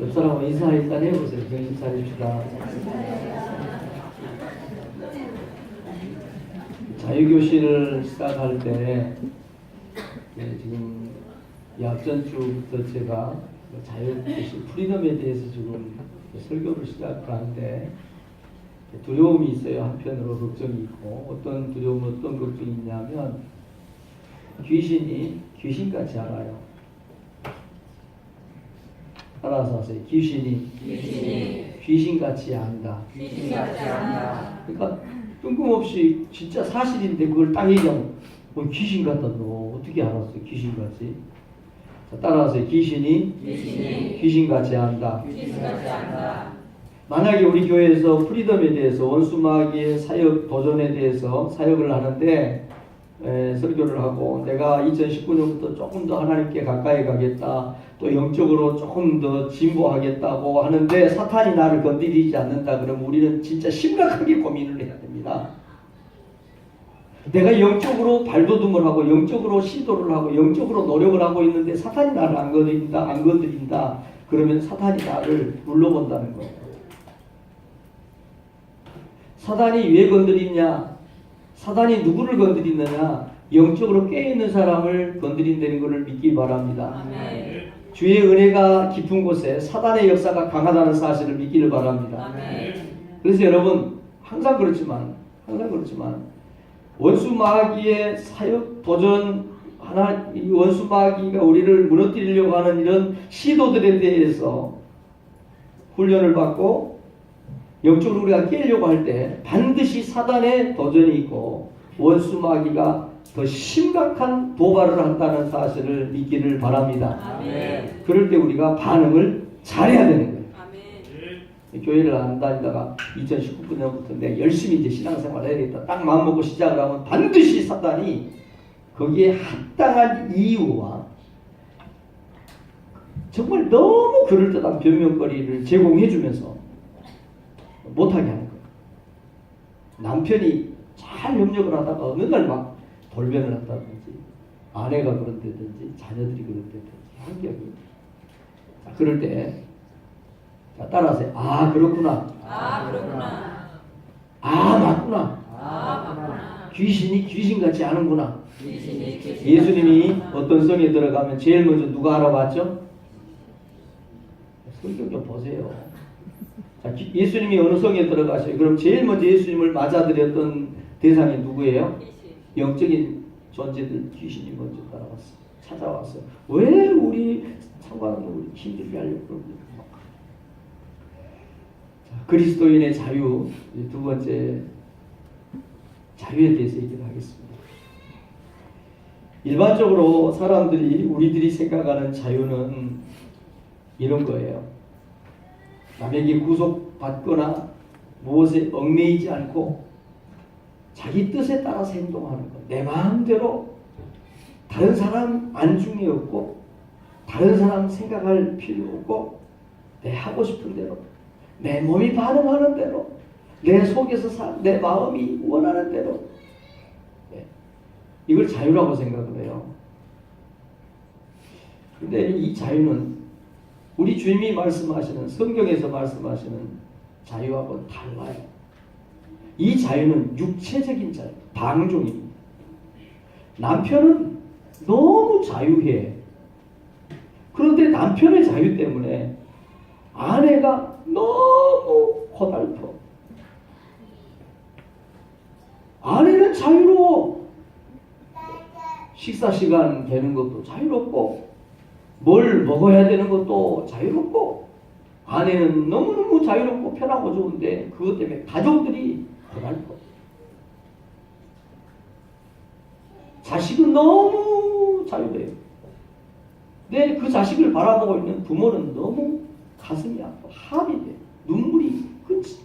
옆 사람하고 인사 일단 해보세요. 정신 차립시다. 자유교실을 시작할 때 지금 이 앞전주부터 제가 자유교실 프리덤에 대해서 지금 설교를 시작하는데 두려움이 있어요. 한편으로 걱정이 있고, 어떤 두려움, 어떤 걱정이 있냐면 귀신이 귀신같이 알아요. 따라서 하세요. 귀신이 귀신같이 안다. 그러니까 뜬금없이 진짜 사실인데 그걸 딱 얘기하면 귀신 같다. 너 어떻게 알았어? 귀신같이. 자, 따라서 귀신이 귀신같이 안다. 만약에 우리 교회에서 프리덤에 대해서 원수마귀의 사역 도전에 대해서 사역을 하는데 설교를 하고 내가 2019년부터 조금 더 하나님께 가까이 가겠다, 또 영적으로 조금 더 진보하겠다고 하는데 사탄이 나를 건드리지 않는다 그러면 우리는 진짜 심각하게 고민을 해야 됩니다. 내가 영적으로 발돋움을 하고 영적으로 시도를 하고 영적으로 노력을 하고 있는데 사탄이 나를 안 건드린다 그러면 사탄이 나를 눌러본다는 거예요. 사단이 왜 건드리냐? 사단이 누구를 건드리느냐? 영적으로 깨어있는 사람을 건드린다는 것을 믿기 바랍니다. 아멘. 주의 은혜가 깊은 곳에 사단의 역사가 강하다는 사실을 믿기를 바랍니다. 아멘. 그래서 여러분 항상 그렇지만 원수 마귀의 사역 도전 이 원수 마귀가 우리를 무너뜨리려고 하는 이런 시도들에 대해서 훈련을 받고 영적으로 우리가 깨려고 할 때 반드시 사단의 도전이 있고 원수 마귀가 더 심각한 도발을 한다는 사실을 믿기를 바랍니다. 아멘. 그럴 때 우리가 반응을 잘해야 되는 거예요. 아멘. 교회를 안 다니다가 2019년부터 내가 열심히 이제 신앙생활을 해야겠다 딱 마음먹고 시작을 하면 반드시 사단이 거기에 합당한 이유와 정말 너무 그럴듯한 변명거리를 제공해주면서 못하게 하는 거예요. 남편이 잘 협력을 하다가 어느 날 막 돌변을 한다든지 아내가 그런다든지 자녀들이 그런다든지 환경이. 자, 그럴 때 자, 따라하세요. 아 그렇구나. 아 그렇구나. 아 맞구나. 아 맞구나. 귀신이 귀신같이 아는구나. 귀신이 예수님이 어떤 성에 들어가면 제일 먼저 누가 알아봤죠? 성경 좀 보세요. 자, 예수님이 어느 성에 들어가셔요? 그럼 제일 먼저 예수님을 맞아들였던 대상이 누구예요? 영적인 존재들 귀신이 먼저 따라왔어. 찾아왔어. 왜 우리 상관없는 우리 힘들게 하려고 그러는지. 그리스도인의 자유, 두 번째 자유에 대해서 얘기를 하겠습니다. 일반적으로 우리들이 생각하는 자유는 이런 거예요. 남에게 구속받거나 무엇에 얽매이지 않고 자기 뜻에 따라서 행동하는 것. 내 마음대로 다른 사람 안중에 없고 다른 사람 생각할 필요 없고 내 하고 싶은 대로 내 몸이 반응하는 대로 내 속에서 내 마음이 원하는 대로 이걸 자유라고 생각을 해요. 근데 이 자유는 우리 주님이 말씀하시는 성경에서 말씀하시는 자유하고는 달라요. 이 자유는 육체적인 자유, 방종입니다. 남편은 너무 자유해. 그런데 남편의 자유 때문에 아내가 너무 고달퍼. 아내는 자유로워. 식사 시간 되는 것도 자유롭고 뭘 먹어야 되는 것도 자유롭고 아내는 너무너무 자유롭고 편하고 좋은데 그것 때문에 가족들이 고달퍼. 자식은 너무 자유해요. 근데 그 자식을 바라보고 있는 부모는 너무 가슴이 아파. 합이 돼. 눈물이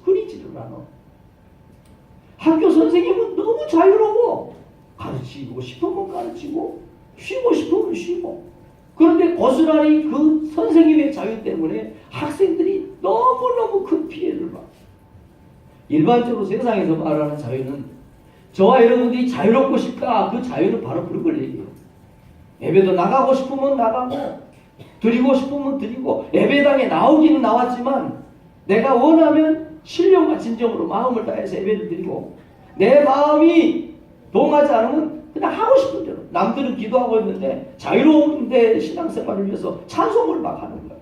끓이지를 않아. 학교 선생님은 너무 자유로워. 가르치고 싶으면 가르치고 쉬고 싶으면 쉬고. 그런데 고스란히 그 선생님의 자유 때문에 학생들이 너무너무 큰 피해를 봐. 일반적으로 세상에서 말하는 자유는 저와 여러분들이 자유롭고 싶다. 그 자유는 바로 그런 걸 얘기해요. 예배도 나가고 싶으면 나가고 드리고 싶으면 드리고 예배당에 나오기는 나왔지만 내가 원하면 신령과 진정으로 마음을 다해서 예배를 드리고 내 마음이 동하지 않으면 그냥 하고 싶은 대로 남들은 기도하고 있는데 자유로운데 신앙생활을 위해서 찬송을 막 하는 거예요.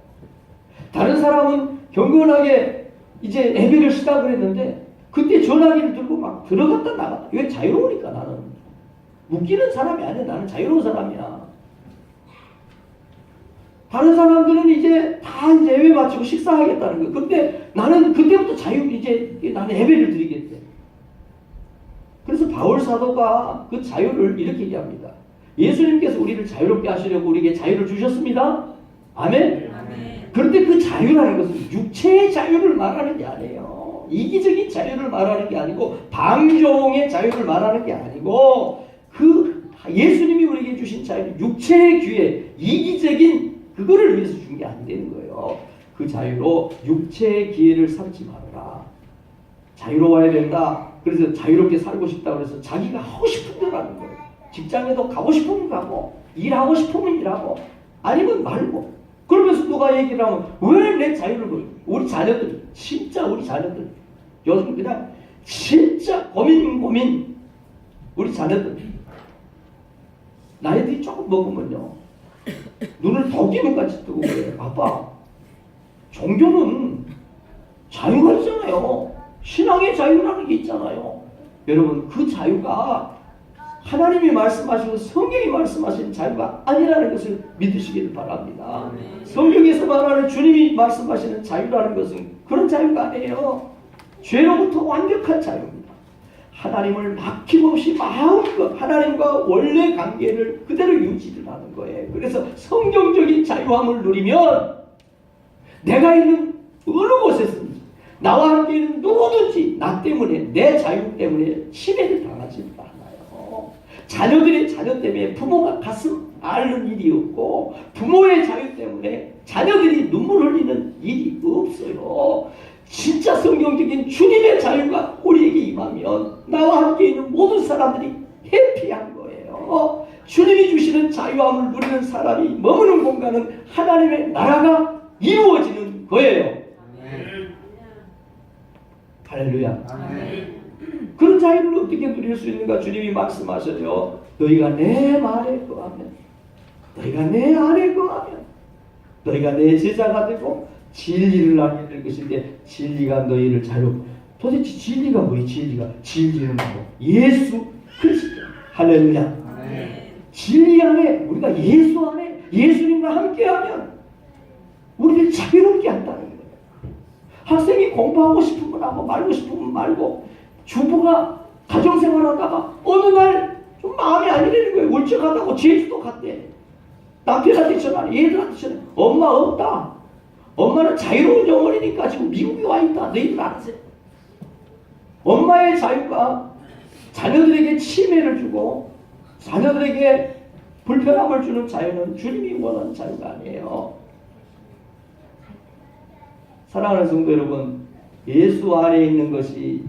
다른 사람은 경건하게 이제 예배를 시작을 했는데 그때 전화기를 들고 막 들어갔다 나갔다. 왜 자유로우니까 나는 묶이는 사람이 아니야. 나는 자유로운 사람이야. 다른 사람들은 이제 다 이제 예배 마치고 식사하겠다는 거예요. 근데 나는 그때부터 이제 나는 예배를 드리겠대. 그래서 바울 사도가 그 자유를 이렇게 얘기합니다. 예수님께서 우리를 자유롭게 하시려고 우리에게 자유를 주셨습니다. 아멘? 아멘. 그런데 그 자유라는 것은 육체의 자유를 말하는 게 아니에요. 이기적인 자유를 말하는 게 아니고 방종의 자유를 말하는 게 아니고 그 예수님이 우리에게 주신 자유는 육체의 기회, 이기적인 그거를 위해서 준 게 안 되는 거예요. 그 자유로 육체의 기회를 삼지 말아라. 자유로워야 된다. 그래서 자유롭게 살고 싶다 그래서 자기가 하고 싶은 대로 하는 거예요. 직장에도 가고 싶으면 가고 일하고 싶으면 일하고 아니면 말고 그러면서 누가 얘기를 하면 왜 내 자유를 버려? 우리 자녀들 진짜 우리 자녀들 요즘 그냥 진짜 고민 우리 자녀들 나이들이 조금 먹으면요 눈을 도끼는 같이 뜨고 그래요. 아빠 종교는 자유가 있잖아요. 신앙의 자유라는 게 있잖아요. 여러분 그 자유가 하나님이 말씀하시고 성경이 말씀하신 자유가 아니라는 것을 믿으시기를 바랍니다. 성경에서 말하는 주님이 말씀하시는 자유라는 것은 그런 자유가 아니에요. 죄로부터 완벽한 자유입니다. 하나님을 막힘없이 마음껏 하나님과 원래 관계를 그대로 유지를 하는 거예요. 그래서 성경적인 자유함을 누리면 내가 있는 어느 곳에서든지 나와 함께 있는 누구든지 나 때문에 내 자유 때문에 침해를 당하지 않아요. 자녀들의 자녀 때문에 부모가 가슴 앓는 일이 없고 부모의 자유 때문에 자녀들이 눈물 흘리는 일이 없어요. 진짜 성경적인 주님의 자유가 우리에게 임하면 나와 함께 있는 모든 사람들이 해피한 거예요. 주님이 주시는 자유함을 누리는 사람이 머무는 공간은 하나님의 나라가 이루어지는 거예요. 할렐루야. 그런 자유를 어떻게 누릴 수 있는가? 주님이 말씀하셔요. 너희가 내 말에 거하면 너희가 내 안에 거하면 너희가 내 제자가 되고 진리를 알게 될 것인데 진리가 너희를 도대체 진리가 뭐예요? 진리는 바로 예수 그리스도. 할렐루야. 진리 안에 우리가 예수 안에 예수님과 함께하면 우리를 자유롭게 한다는 거예요. 학생이 공부하고 싶으면 하고 말고 싶으면 말고 주부가 가정생활하다가 어느 날 좀 마음이 아니라는 거예요. 울적하다고 제주도 갔대. 남편한테 전화해. 얘들한테 전화해. 엄마 없다. 엄마는 자유로운 영혼이니까 지금 미국에 와 있다. 너희들 알았어요? 엄마의 자유가 자녀들에게 침해를 주고 자녀들에게 불편함을 주는 자유는 주님이 원하는 자유가 아니에요. 사랑하는 성도 여러분, 예수 안에 있는 것이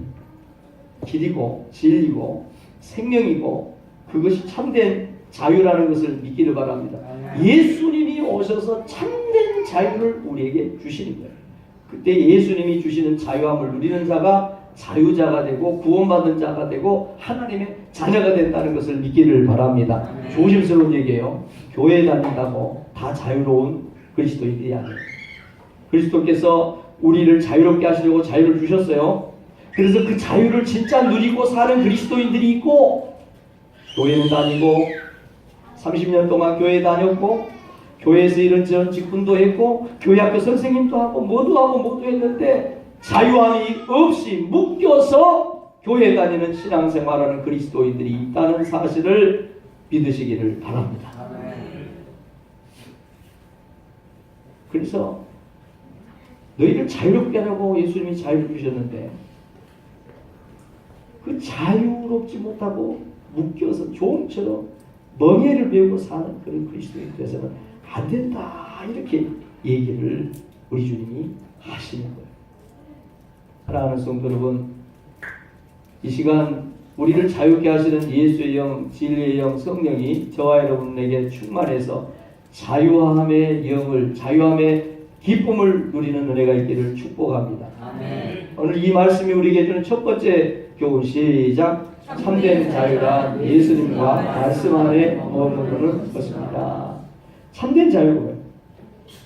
길이고 진리고 생명이고 그것이 참된 자유라는 것을 믿기를 바랍니다. 예수님이 오셔서 참된 자유를 우리에게 주시는 거예요. 그때 예수님이 주시는 자유함을 누리는 자가 자유자가 되고 구원받은 자가 되고 하나님의 자녀가 된다는 것을 믿기를 바랍니다. 조심스러운 얘기예요. 교회 다닌다고 다 자유로운 그리스도인들이 아니에요. 그리스도께서 우리를 자유롭게 하시려고 자유를 주셨어요. 그래서 그 자유를 진짜 누리고 사는 그리스도인들이 있고 교회는 다니고 30년 동안 교회 다녔고 교회에서 이런저런 직분도 했고 교회 학교 선생님도 하고 모두 했는데 자유함이 없이 묶여서 교회 다니는 신앙생활하는 그리스도인들이 있다는 사실을 믿으시기를 바랍니다. 그래서 너희를 자유롭게 하라고 예수님이 자유를 주셨는데 그 자유롭지 못하고 묶여서 종처럼 멍에를 메고 사는 그런 그리스도인이 되어서는 안 된다 이렇게 얘기를 우리 주님이 하시는 거예요. 사랑하는 성도 여러분, 이 시간 우리를 자유케 하시는 예수의 영, 진리의 영, 성령이 저와 여러분에게 충만해서 자유함의 영을, 자유함의 기쁨을 누리는 은혜가 있기를 축복합니다. 아멘. 오늘 이 말씀이 우리에게 주는 첫 번째 교훈, 시작. 참된 자유란 예수님과 말씀 안에 머무르는 것입니다. 참된 자유는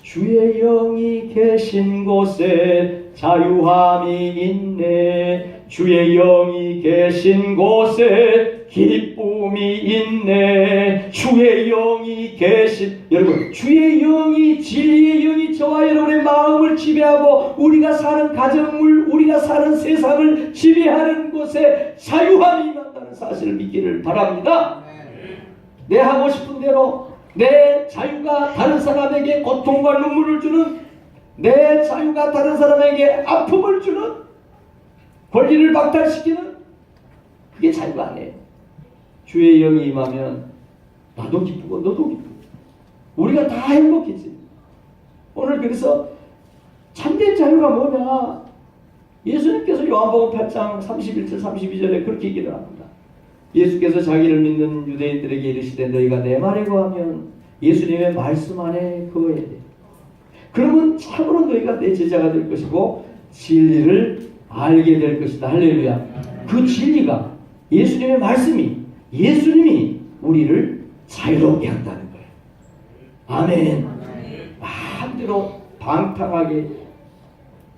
주의 영이 계신 곳에 자유함이 있네. 주의 영이 계신 곳에 기쁨이 있네. 주의 영이 계신, 여러분, 주의 영이, 진리의 영이 저와 여러분의 마음을 지배하고 우리가 사는 가정을, 우리가 사는 세상을 지배하는 곳에 자유함이 임한다는 사실을 믿기를 바랍니다. 내 하고 싶은 대로 내 자유가 다른 사람에게 고통과 눈물을 주는, 내 자유가 다른 사람에게 아픔을 주는, 권리를 박탈시키는, 그게 자유가 아니에요. 주의 영이 임하면 나도 기쁘고 너도 기쁘고 우리가 다 행복해지. 오늘 그래서 참된 자유가 뭐냐? 예수님께서 요한복음 8장 31절 32절에 그렇게 얘기를 합니다. 예수께서 자기를 믿는 유대인들에게 이르시되 너희가 내 말에 거하면, 예수님의 말씀 안에 거해야 돼. 그러면 참으로 너희가 내 제자가 될 것이고 진리를 알게 될 것이다. 할렐루야. 그 진리가, 예수님의 말씀이, 예수님이 우리를 자유롭게 한다는 거예요. 아멘. 마음대로 방탕하게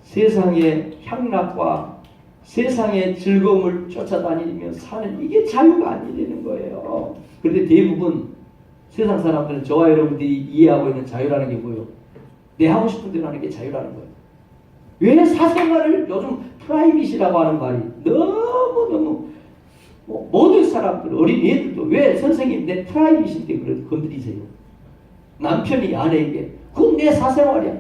세상의 향락과 세상의 즐거움을 쫓아다니며 사는, 이게 자유가 아니라는 거예요. 그런데 대부분 세상 사람들은, 저와 여러분들이 이해하고 있는 자유라는 게 뭐예요? 내 하고 싶은 대로 하는 게 자유라는 거예요. 왜 사생활을, 요즘 프라이빗이라고 하는 말이 너무너무, 모든 사람들, 어린 애들도 왜 선생님 내 프라이빗인데 그걸 건드리세요? 남편이 아내에게 그건 내 사생활이야.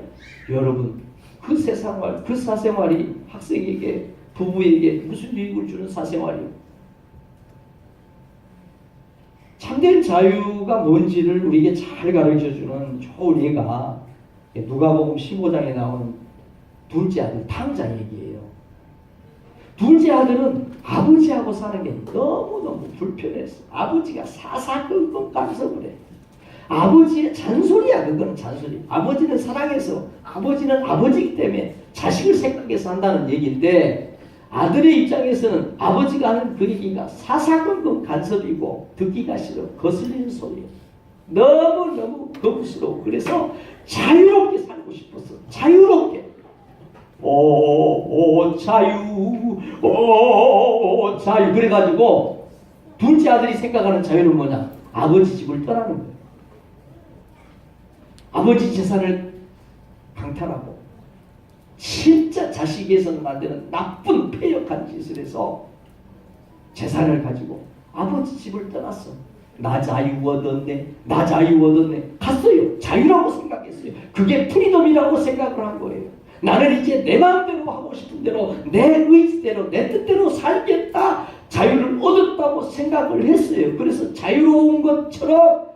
여러분, 그 세상활, 그 사생활이 학생에게, 부부에게 무슨 유익을 주는 사생활이요? 참된 자유가 뭔지를 우리에게 잘 가르쳐주는 좋은 예가 누가복음 15장에 나오는 둘째 아들 탕자 얘기예요. 둘째 아들은 아버지하고 사는 게 너무너무 불편했어. 아버지가 사사건건 간섭을 해. 아버지의 잔소리야. 그거는 잔소리. 아버지는 사랑해서, 아버지는 아버지이기 때문에 자식을 생각해서 한다는 얘기인데, 아들의 입장에서는 아버지가 하는 그 얘기가 사사건건 간섭이고 듣기가 싫어. 거슬리는 소리예요. 너무너무 거부스러워. 그래서 자유롭게 살고 싶었어. 자유롭게. 오 자유, 오 자유. 그래가지고 둘째 아들이 생각하는 자유는 뭐냐? 아버지 집을 떠나는 거예요. 아버지 재산을 강탈하고 진짜 자식에서는 안 되는 나쁜 패역한 짓을 해서 재산을 가지고 아버지 집을 떠났어. 나 자유 얻었네, 나 자유 얻었네. 갔어요. 자유라고 생각했어요. 그게 프리덤이라고 생각을 한 거예요. 나는 이제 내 마음대로 하고 싶은 대로, 내 의지대로, 내 뜻대로 살겠다. 자유를 얻었다고 생각을 했어요. 그래서 자유로운 것처럼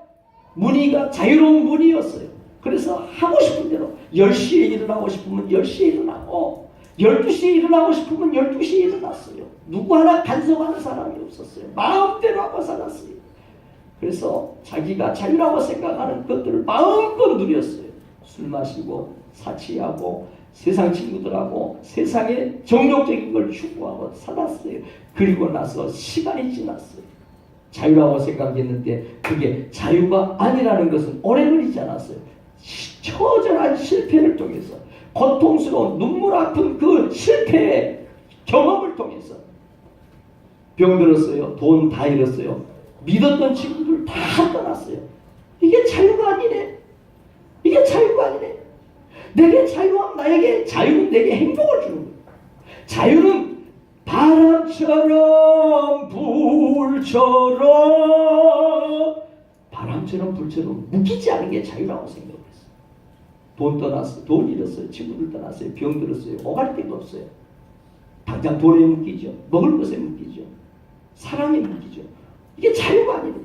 문의가 자유로운 문의였어요. 그래서 하고 싶은 대로 10시에 일어나고 싶으면 10시에 일어나고 12시에 일어나고 싶으면 12시에 일어났어요. 누구 하나 간섭하는 사람이 없었어요. 마음대로 하고 살았어요. 그래서 자기가 자유라고 생각하는 것들을 마음껏 누렸어요. 술 마시고 사치하고 세상 친구들하고 세상의 정욕적인 걸 추구하고 살았어요. 그리고 나서 시간이 지났어요. 자유라고 생각했는데 그게 자유가 아니라는 것은 오래 걸리지 않았어요. 처절한 실패를 통해서, 고통스러운 눈물 아픈 그 실패의 경험을 통해서 병들었어요. 돈 다 잃었어요. 믿었던 친구들 다 떠났어요. 이게 자유가 아니네. 이게 자유가 아니네. 내게 자유함, 나에게 자유는 내게 행복을 주는 거예요. 자유는 바람처럼 불처럼 묶이지 않은 게 자유라고 생각했어요. 돈 떠났어요. 돈 잃었어요. 친구들 떠났어요. 병 들었어요. 오갈 데가 없어요. 당장 돈에 묶이죠. 먹을 것에 묶이죠. 사랑에 묶이죠. 이게 자유가 아니에요.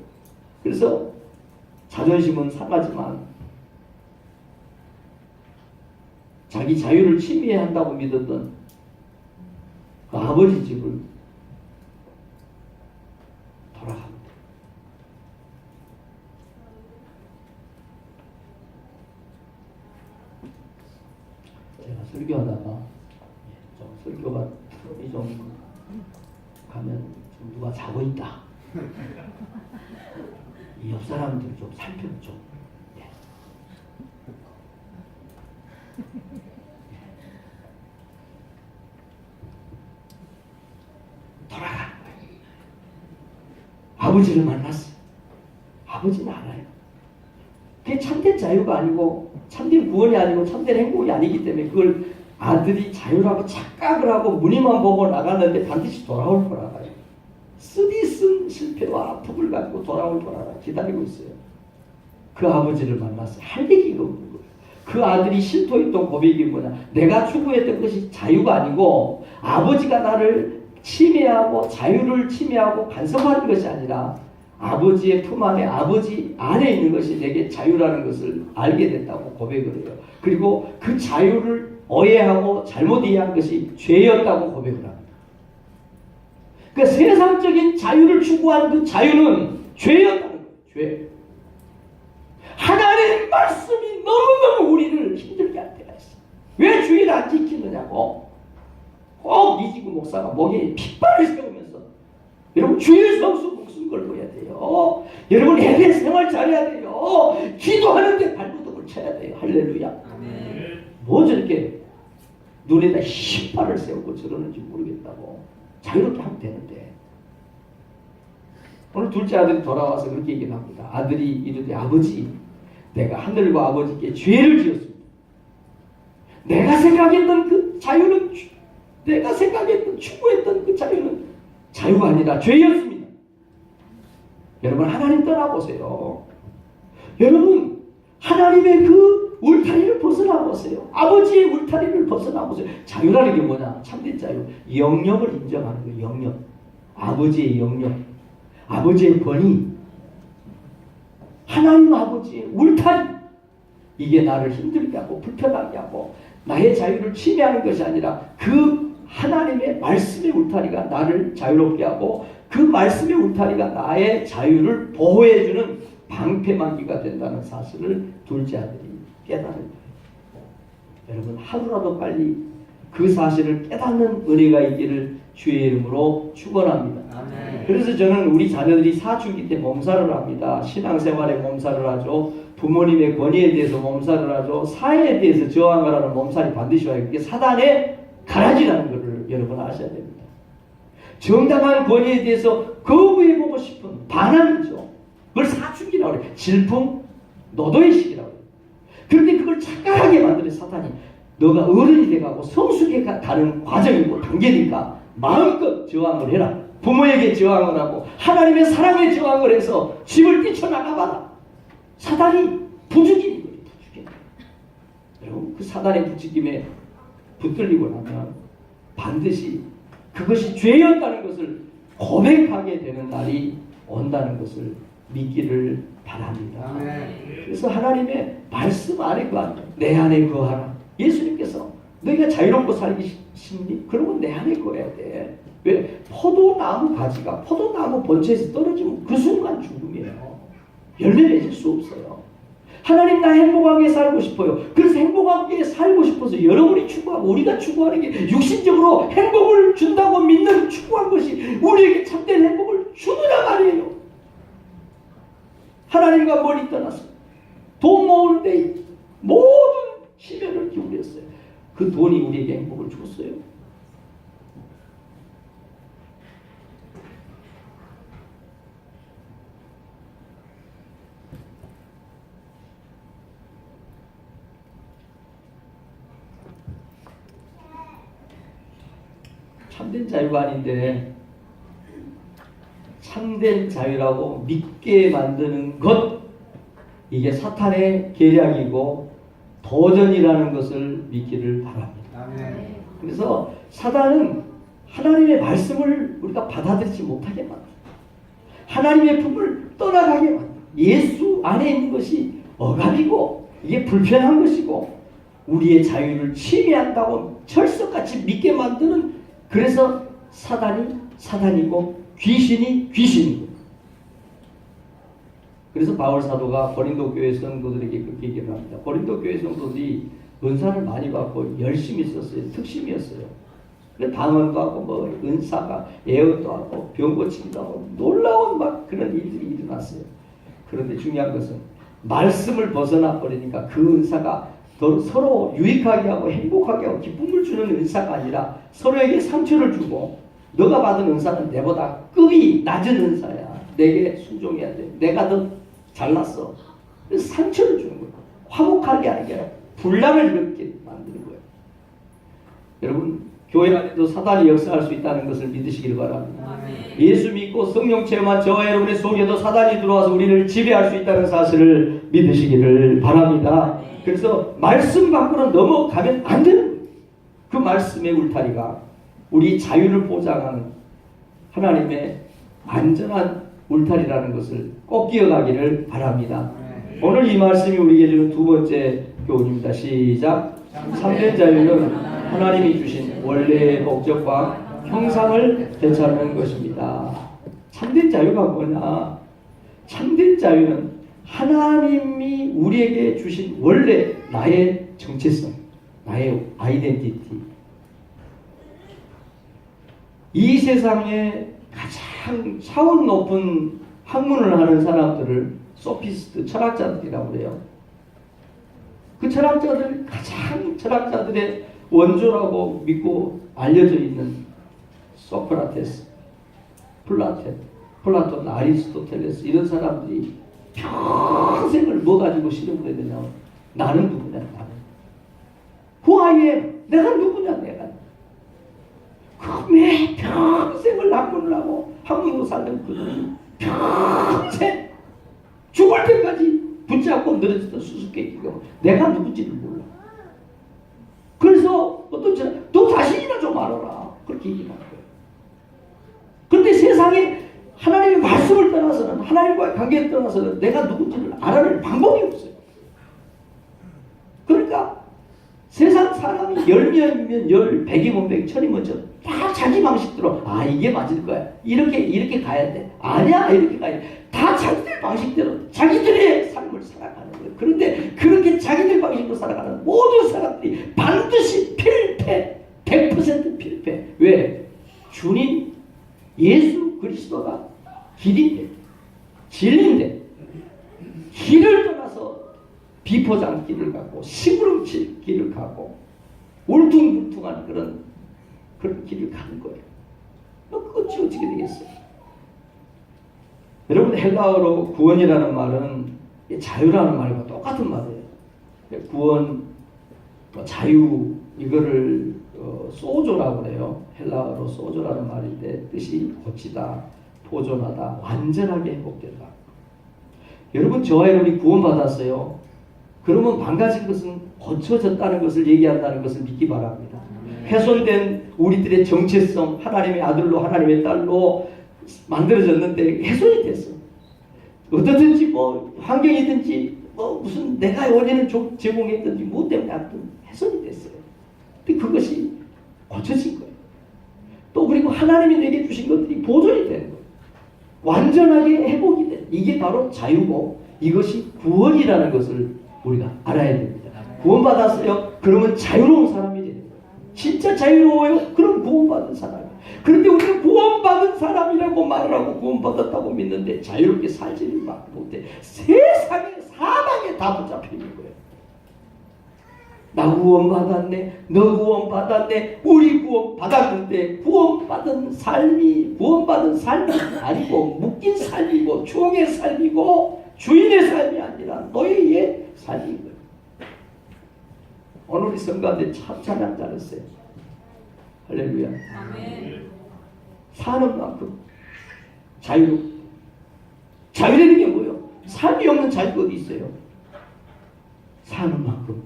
그래서 자존심은 상하지만 자기 자유를 침해한다고 믿었던 그 아버지 집을 돌아갑니다. 제가 설교하다가 좀 설교가 좀 가면 좀 누가 자고 있다. 이 옆 사람들 좀 살펴줘. 예. 돌아가는 거예요. 아버지를 만났어요. 아버지는 알아요. 그게 참된 자유가 아니고 참된 구원이 아니고 참된 행복이 아니기 때문에 그걸 아들이 자유라고 착각을 하고 무늬만 보고 나갔는데 반드시 돌아올 거라고요. 쓰디쓴 실패와 아픔을 가지고 돌아올 거라 기다리고 있어요. 그 아버지를 만났어요. 할 얘기가 없는 거예요. 그 아들이 실토했던 고백이 뭐냐? 내가 추구했던 것이 자유가 아니고 아버지가 나를 침해하고 자유를 침해하고 간섭하는 것이 아니라 아버지의 품 안에 아버지 안에 있는 것이 내게 자유라는 것을 알게 됐다고 고백을 해요. 그리고 그 자유를 오해하고 잘못 이해한 것이 죄였다고 고백을 합니다. 그러니까 세상적인 자유를 추구한 그 자유는 죄였다는 거예요. 죄. 하나님의 말씀이 너무너무 우리를 힘들게 할 때가 있어요. 왜 주의를 안 지키느냐고. 꼭 이지구 목사가 목에 핏발을 세우면서 여러분 주의 성수 목숨 걸고 해야 돼요. 여러분 예배 생활 잘해야 돼요. 기도하는데 발버둥을 쳐야 돼요. 할렐루야. 아멘. 뭐 저렇게 눈에다 핏발을 세우고 저러는지 모르겠다고. 자유롭게 하면 되는데. 오늘 둘째 아들이 돌아와서 그렇게 얘기를 합니다. 아들이 이르되 아버지 내가 하늘과 아버지께 죄를 지었습니다. 내가 생각했던 그 자유는 내가 생각했던 추구했던 그 자유는 자유가 아니라 죄였습니다. 여러분 하나님 떠나보세요. 여러분 하나님의 그 울타리를 벗어나보세요. 아버지의 울타리를 벗어나보세요. 자유라는 게 뭐냐? 참된 자유. 영역을 인정하는 거예요. 영역. 아버지의 영역. 아버지의 권위. 하나님 아버지의 울타리. 이게 나를 힘들게 하고 불편하게 하고 나의 자유를 침해하는 것이 아니라 그 하나님의 말씀의 울타리가 나를 자유롭게 하고 그 말씀의 울타리가 나의 자유를 보호해주는 방패막이가 된다는 사실을 둘째 아들이 깨달을 거예요. 여러분 하루라도 빨리 그 사실을 깨닫는 은혜가 있기를 주의 이름으로 축원합니다. 아멘. 그래서 저는 우리 자녀들이 사춘기 때 몸살을 합니다. 신앙생활에 몸살을 하죠. 부모님의 권위에 대해서 몸살을 하죠. 사회에 대해서 저항을 하는 몸살이 반드시 와요. 그게 사단의 가라지라는 것을 여러분 아셔야 됩니다. 정당한 권위에 대해서 거부해보고 싶은 반항이죠. 그걸 사춘기라고 해요. 질풍, 노도의 시기라고 해요. 그런데 그걸 착각하게 만드는 사탄이 너가 어른이 돼가고 성숙해 가는 과정이고 단계니까 마음껏 저항을 해라. 부모에게 저항을 하고 하나님의 사랑에 저항을 해서 집을 뛰쳐나가봐라. 사단이 부추기는 거예요. 부추기는. 여러분 그 사단의 부추김에 붙들리고 나면 반드시 그것이 죄였다는 것을 고백하게 되는 날이 온다는 것을 믿기를 바랍니다. 그래서 하나님의 말씀 안에 거하라. 내 안에 거하라. 예수님께서 너희가 자유롭고 살기 싶니? 그러면 내 안에 거해야 돼. 왜? 포도나무 가지가 포도나무 본체에서 떨어지면 그 순간 죽음이에요. 열매 맺을 수 없어요. 하나님 나 행복하게 살고 싶어요. 그래서 행복하게 살고 싶어서 여러분이 추구하고 우리가 추구하는 게 육신적으로 행복을 준다고 믿는 추구한 것이 우리에게 참된 행복을 주느냐 말이에요. 하나님과 멀리 떠나서 돈 모으는데 모든 시간을 기울였어요. 그 돈이 우리에게 행복을 줬어요? 참된 자유가 아닌데 참된 자유라고 믿게 만드는 것, 이게 사탄의 계략이고 도전이라는 것을 믿기를 바랍니다. 아멘. 그래서 사단은 하나님의 말씀을 우리가 받아들이지 못하게 만듭니다. 하나님의 품을 떠나가게 만듭니다. 예수 안에 있는 것이 억압이고 이게 불편한 것이고 우리의 자유를 침해한다고 철석같이 믿게 만드는, 그래서 사단이 사단이고 귀신이 귀신이고. 그래서 바울 사도가 고린도 교회 성도들에게 그렇게 얘기를 합니다. 고린도 교회 성도들이 은사를 많이 받고 열심히 썼어요. 특심이었어요. 근데 방언도 하고 뭐 은사가 예언도 하고 병 고치기도 하고 놀라운 막 그런 일들이 일어났어요. 그런데 중요한 것은 말씀을 벗어나 버리니까 그 은사가 서로 유익하게 하고 행복하게 하고 기쁨을 주는 은사가 아니라 서로에게 상처를 주고 너가 받은 은사는 내보다 급이 낮은 은사야. 내게 순종해야 돼. 내가 더 잘났어. 그래서 상처를 주는 거예요. 화목하게 하는 게 아니라 분란을 일으키게 만드는 거예요. 여러분 교회 안에도 사단이 역사할 수 있다는 것을 믿으시길 바랍니다. 예수 믿고 성령 체험한 저와 여러분의 속에도 사단이 들어와서 우리를 지배할 수 있다는 사실을 믿으시기를 바랍니다. 그래서 말씀 밖으로 넘어가면 안 되는 거예요. 그 말씀의 울타리가 우리 자유를 보장하는 하나님의 안전한 울타리라는 것을 꼭 기억하기를 바랍니다. 오늘 이 말씀이 우리에게 주는 두 번째 교훈입니다. 시작. 참된 자유는 하나님이 주신 원래의 목적과 형상을 되찾는 것입니다. 참된 자유가 뭐냐? 참된 자유는 하나님이 우리에게 주신 원래 나의 정체성, 나의 아이덴티티. 이 세상에 가장 차원 높은 학문을 하는 사람들을 소피스트, 철학자들이라고 그래요. 그 철학자들, 가장 철학자들의 원조라고 믿고 알려져 있는 소크라테스, 플라톤, 아리스토텔레스 이런 사람들이 평생을 뭐 가지고 실험을 해야 되냐? 나는 누구냐? 나는. Who I am? 내가 누구냐? 내가. 매 평생을 학문을 하고 학문으로 살던 그들은 평생 죽을 때까지 붙잡고 늘어졌던 수수께끼가 내가 누군지를 몰라. 그래서 어떤 사람 너 자신이나 좀 알아라. 그렇게 얘기를 하는 거예요. 그런데 세상에 하나님의 말씀을 떠나서는 하나님과의 관계를 떠나서는 내가 누군지를 알아낼 방법이 없어요. 그러니까 세상 사람이 10명이면 10, 100이면 100, 1000이면 1000. 다 자기 방식대로 이게 맞을 거야. 이렇게 가야 돼. 아니야 이렇게 가야 돼. 다 자기들 방식대로 자기들의 삶을 살아가는 거예요. 그런데 그렇게 자기들 방식으로 살아가는 모든 사람들이 반드시 필패. 100% 필패. 왜? 주님 예수 그리스도가 길인데 진리인데 길을 떠나서 비포장 길을 가고 시무룩칠 길을 가고 울퉁불퉁한 그런 길을 가는 거예요. 끝이 어떻게 되겠어요? 여러분 헬라어로 구원이라는 말은 자유라는 말과 똑같은 말이에요. 구원, 자유 이거를 소조라고 그래요. 헬라어로 소조라는 말인데 뜻이 고치다, 보존하다, 완전하게 회복된다. 여러분 저와 여러분이 구원받았어요. 그러면 망가진 것은 고쳐졌다는 것을 얘기한다는 것을 믿기 바랍니다. 훼손된 우리들의 정체성 하나님의 아들로 하나님의 딸로 만들어졌는데 훼손이 됐어. 어떻든지 뭐 환경이든지 뭐 무슨 내가 원인을 제공했든지 뭐 때문에 하여튼 훼손이 됐어요. 근데 그것이 고쳐진 거예요. 또 그리고 하나님이 내게 주신 것들이 보존이 되는 거예요. 완전하게 회복이 돼. 이게 바로 자유고 이것이 구원이라는 것을 우리가 알아야 됩니다. 구원받았어요? 그러면 자유로운 사람이 되는 거예요. 진짜 자유로워요? 그럼 구원받은 사람이에요. 그런데 우리는 구원받은 사람이라고 말을 하고 구원받았다고 믿는데 자유롭게 살지를 못해. 세상에 사방에 다 붙잡혀 있는 거예요. 나 구원받았네, 너 구원받았네, 우리 구원받았는데 구원받은 삶이 아니고 묶인 삶이고 종의 삶이고 주인의 삶이 아니라 노예의 삶인 거예요. 오늘 우리 성가대 참 찬양 잘했어요. 할렐루야. 아멘. 사는 만큼 자유라는 게 뭐예요? 삶이 없는 자유가 어디 있어요? 사는 만큼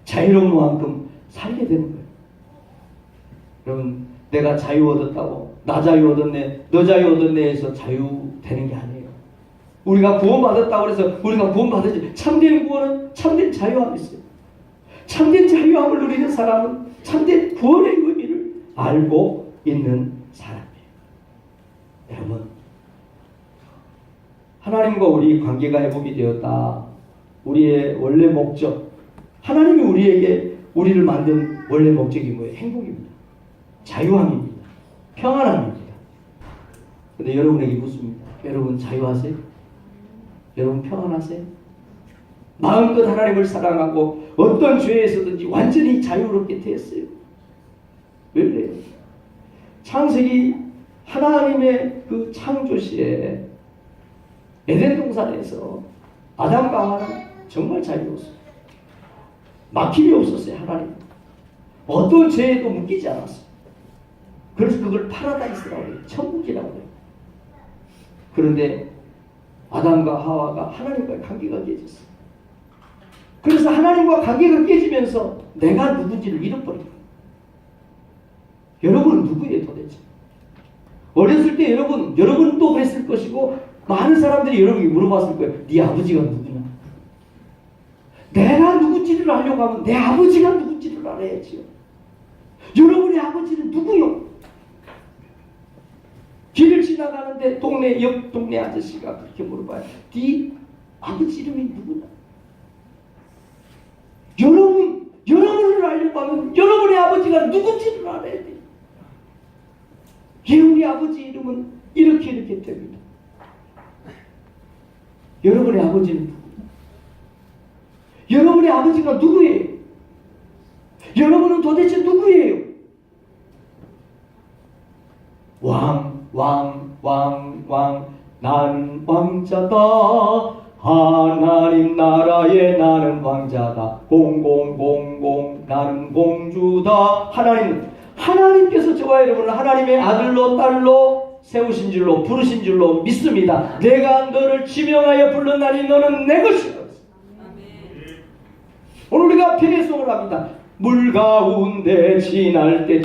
자유로운 만큼 살게 되는 거예요. 여러분 내가 자유 얻었다고 나 자유 얻었네 너 자유 얻었네 해서 자유 되는 게 아니에요. 우리가 구원받았다고 해서 우리가 구원받았지. 참된 구원은 참된 자유함이 있어요. 참된 자유함을 누리는 사람은 참된 구원의 의미를 알고 있는 사람이에요. 여러분 하나님과 우리 관계가 회복이 되었다. 우리의 원래 목적 하나님이 우리를 만든 원래 목적이 뭐예요? 행복입니다. 자유함입니다. 평안함입니다. 근데 여러분에게 묻습니다. 여러분 자유하세요? 여러분 평안하세요? 마음껏 하나님을 사랑하고 어떤 죄에서든지 완전히 자유롭게 되었어요. 왜 그래요? 창세기 하나님의 그 창조시에 에덴 동산에서 아담과 하와는 정말 자유로웠어요. 막힘이 없었어요. 하나님 어떤 죄에도 묶이지 않았어요. 그래서 그걸 파라다이스라고 해요. 천국이라고 해요. 그런데 아담과 하와가 하나님과의 관계가 깨졌어요. 그래서 하나님과 관계가 깨지면서 내가 누군지를 잃어버린 거예요. 여러분은 누구예요 도대체? 어렸을 때 여러분은 또 그랬을 것이고 많은 사람들이 여러분에게 물어봤을 거예요. 네 아버지가 누구냐? 내가 누군지를 알려고 하면 내 아버지가 누군지를 알아야지요. 여러분의 아버지는 누구요? 길을 지나가는데 옆 동네 아저씨가 그렇게 물어봐요. 네 아버지 이름이 누구냐? 여러분을 알려고 하면 여러분의 아버지가 누군지를 알아야 돼요. 우리 아버지 이름은 이렇게 됩니다. 여러분의 아버지는 누구냐? 여러분의 아버지가 누구예요? 여러분은 도대체 누구예요? 나는 왕자다. 하나님 나라에 나는 왕자다. 나는 공주다. 하나님께서 저와 여러분을 하나님의 아들로 딸로 세우신 줄로 부르신 줄로 믿습니다. 내가 너를 지명하여 불렀나니 너는 내 것이다. 오늘 우리가 편의송을 합니다. 물 가운데 지날 때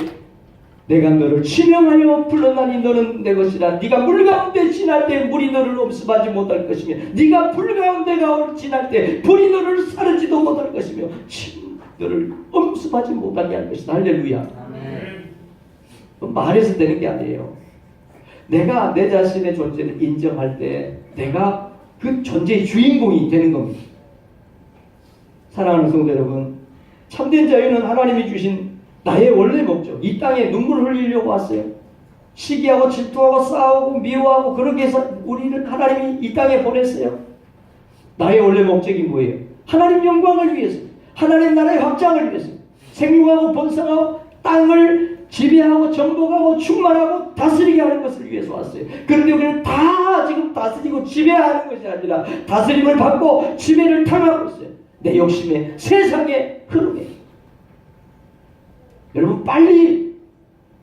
내가 너를 지명하여 불렀나니 너는 내 것이라. 네가 물 가운데 지날 때 물이 너를 엄습하지 못할 것이며 네가 불 가운데 지날 때 불이 너를 사르지도 못할 것이며 너를 엄습하지 못하게 할 것이다. 할렐루야. 말해서 되는 게 아니에요. 내가 내 자신의 존재를 인정할 때 내가 그 존재의 주인공이 되는 겁니다. 사랑하는 성도 여러분, 참된 자유는 하나님이 주신 나의 원래 목적. 이 땅에 눈물을 흘리려고 왔어요. 시기하고 질투하고 싸우고 미워하고 그러기 위해서 우리를 하나님이 이 땅에 보냈어요. 나의 원래 목적이 뭐예요? 하나님 영광을 위해서, 하나님 나라의 확장을 위해서, 생육하고 번성하고 땅을 지배하고 정복하고 충만하고 다스리게 하는 것을 위해서 왔어요. 그런데 우리는 다 지금 다스리고 지배하는 것이 아니라 다스림을 받고 지배를 당하고 있어요. 내 욕심에, 세상의 흐름에.